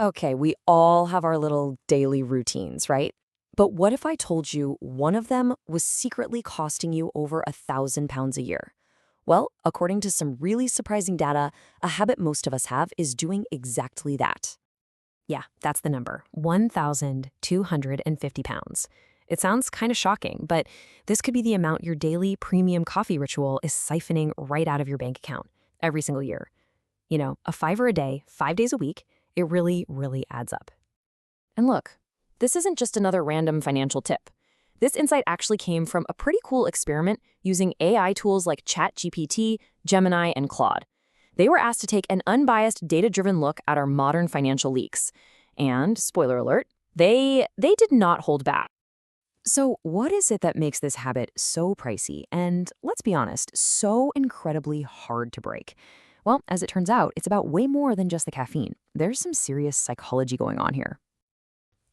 Okay, we all have our little daily routines, right? But what if I told you one of them was secretly costing you over £1,000 a year? Well, according to some really surprising data, a habit most of us have is doing exactly that. Yeah, that's the number, 1,250 pounds. It sounds kind of shocking, but this could be the amount your daily premium coffee ritual is siphoning right out of your bank account every single year. You know, a fiver a day, 5 days a week, it really, really adds up. And look, this isn't just another random financial tip. This insight actually came from a pretty cool experiment using AI tools like Chat GPT, Gemini, and Claude. They were asked to take an unbiased, data-driven look at our modern financial leaks. And, spoiler alert, they did not hold back. So what is it that makes this habit so pricey and, let's be honest, so incredibly hard to break? Well, as it turns out, it's about way more than just the caffeine. There's some serious psychology going on here.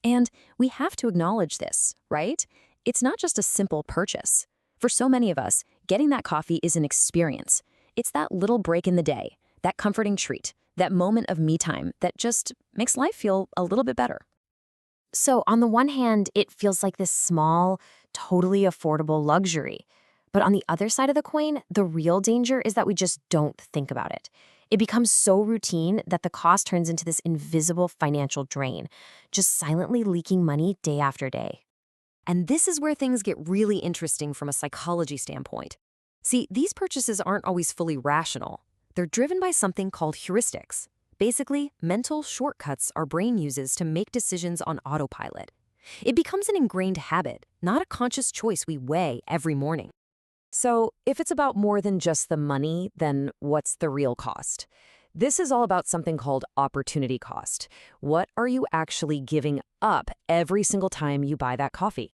And we have to acknowledge this, right? It's not just a simple purchase. For so many of us, getting that coffee is an experience. It's that little break in the day, that comforting treat, that moment of me time that just makes life feel a little bit better. So on the one hand, it feels like this small, totally affordable luxury. But on the other side of the coin, the real danger is that we just don't think about it. It becomes so routine that the cost turns into this invisible financial drain, just silently leaking money day after day. And this is where things get really interesting from a psychology standpoint. See, these purchases aren't always fully rational. They're driven by something called heuristics. Basically, mental shortcuts our brain uses to make decisions on autopilot. It becomes an ingrained habit, not a conscious choice we weigh every morning. So, if it's about more than just the money, then what's the real cost? This is all about something called opportunity cost. What are you actually giving up every single time you buy that coffee?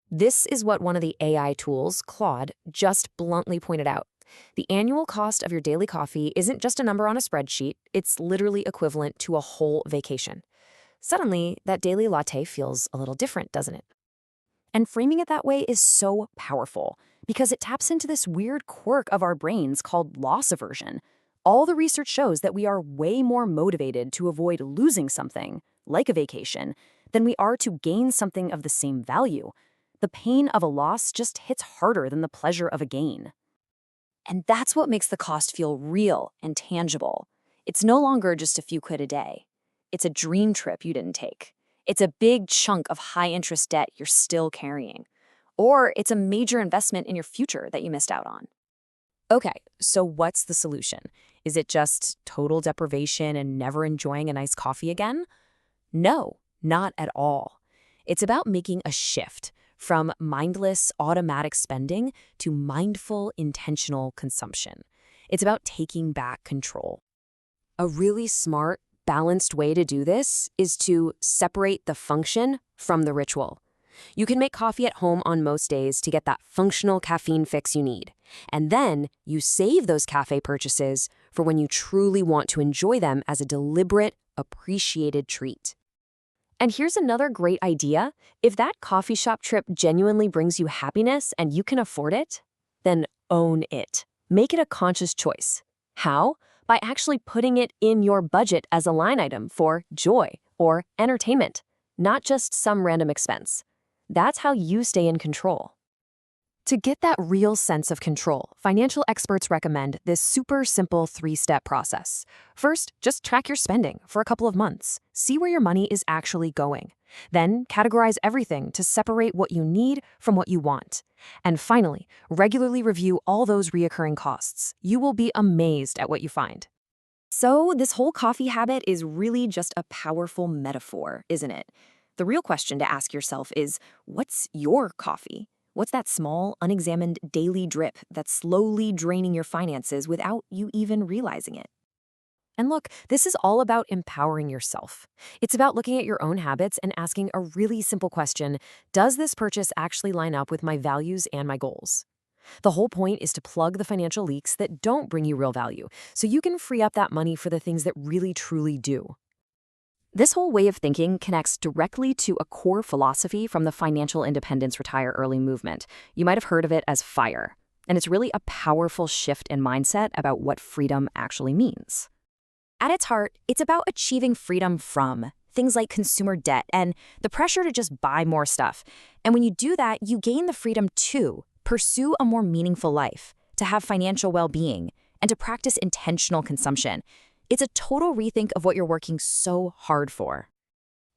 This is what one of the AI tools, Claude, just bluntly pointed out. The annual cost of your daily coffee isn't just a number on a spreadsheet, it's literally equivalent to a whole vacation. Suddenly, that daily latte feels a little different, doesn't it? And framing it that way is so powerful because it taps into this weird quirk of our brains called loss aversion. All the research shows that we are way more motivated to avoid losing something, like a vacation, than we are to gain something of the same value. The pain of a loss just hits harder than the pleasure of a gain. And that's what makes the cost feel real and tangible. It's no longer just a few quid a day. It's a dream trip you didn't take. It's a big chunk of high-interest debt you're still carrying. Or it's a major investment in your future that you missed out on. Okay, so what's the solution? Is it just total deprivation and never enjoying a nice coffee again? No, not at all. It's about making a shift from mindless, automatic spending to mindful, intentional consumption. It's about taking back control. A really smart, balanced way to do this is to separate the function from the ritual. You can make coffee at home on most days to get that functional caffeine fix you need. And then you save those cafe purchases for when you truly want to enjoy them as a deliberate, appreciated treat. And here's another great idea. If that coffee shop trip genuinely brings you happiness and you can afford it, then own it. Make it a conscious choice. How? By actually putting it in your budget as a line item for joy or entertainment, not just some random expense. That's how you stay in control. To get that real sense of control, financial experts recommend this super simple 3-step process. First, just track your spending for a couple of months. See where your money is actually going. Then, categorize everything to separate what you need from what you want. And finally, regularly review all those reoccurring costs. You will be amazed at what you find. So, this whole coffee habit is really just a powerful metaphor, isn't it? The real question to ask yourself is, what's your coffee? What's that small, unexamined daily drip that's slowly draining your finances without you even realizing it? And look, this is all about empowering yourself. It's about looking at your own habits and asking a really simple question: does this purchase actually line up with my values and my goals? The whole point is to plug the financial leaks that don't bring you real value, so you can free up that money for the things that really truly do. This whole way of thinking connects directly to a core philosophy from the financial independence retire early movement. You might have heard of it as FIRE. And it's really a powerful shift in mindset about what freedom actually means. At its heart, it's about achieving freedom from things like consumer debt and the pressure to just buy more stuff. And when you do that, you gain the freedom to pursue a more meaningful life, to have financial well-being, and to practice intentional consumption. It's a total rethink of what you're working so hard for.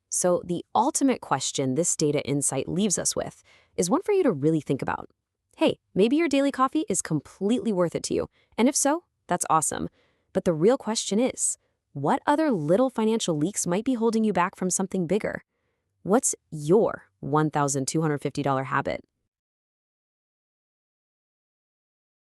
So the ultimate question this data insight leaves us with is one for you to really think about. Hey, maybe your daily coffee is completely worth it to you. And if so, that's awesome. But the real question is, what other little financial leaks might be holding you back from something bigger? What's your $1,250 habit?